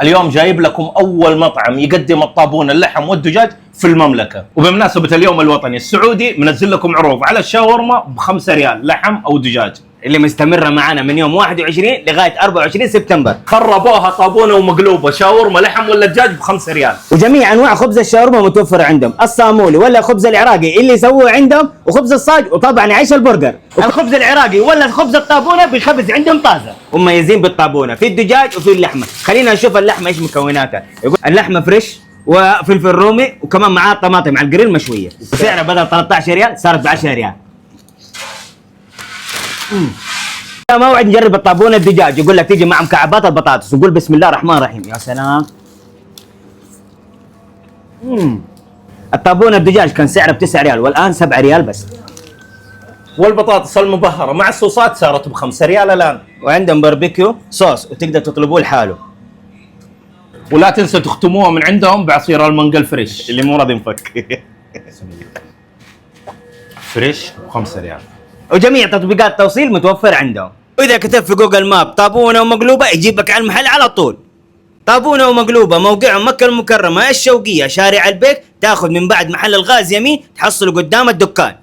اليوم جايب لكم اول مطعم يقدم الطابون اللحم والدجاج في المملكه، وبمناسبه اليوم الوطني السعودي منزل لكم عروض على الشاورما ب5 ريال لحم او دجاج، اللي مستمره معنا من يوم 21 لغايه 24 سبتمبر. خربوها طابونه ومقلوبه، شاورما لحم ولا دجاج ب5 ريال. وجميع انواع خبز الشاورما متوفره عندهم، الصامولي ولا الخبز العراقي اللي يسووه عندهم، وخبز الصاج، وطبعا عيش البرجر. الخبز العراقي ولا خبز الطابونه بيخبز عندهم طازه، ومميزين بالطابونه في الدجاج وفي اللحمه. خلينا نشوف اللحمه ايش مكوناتها. يقول اللحمه فريش وفلفل رومي، وكمان معاه طماطم على الجريل مشويه، وسعرها بدل 13 ريال صارت ب 10 ريال. موعد نجرب الطابونه الدجاج، يقول لك تيجي مع مكعبات البطاطس، وقول بسم الله الرحمن الرحيم. يا سلام. الطابونه الدجاج كان سعره ب9 ريال والان 7 ريال بس. والبطاطس المبهره مع الصوصات صارت ب5 ريال الان. وعندهم باربيكيو صوص وتقدر تطلبوه لحاله. ولا تنسوا تختموها من عندهم بعصير المانجا الفريش اللي مو راضي ينفك. فريش ب5 ريال. وجميع تطبيقات التوصيل متوفر عندهم. واذا كتبت في جوجل ماب طابونه ومقلوبه يجيبك على المحل على طول. طابونه ومقلوبه موقعهم مكه المكرمه الشوقيه شارع البيك، تاخذ من بعد محل الغاز يمين تحصله قدام الدكان.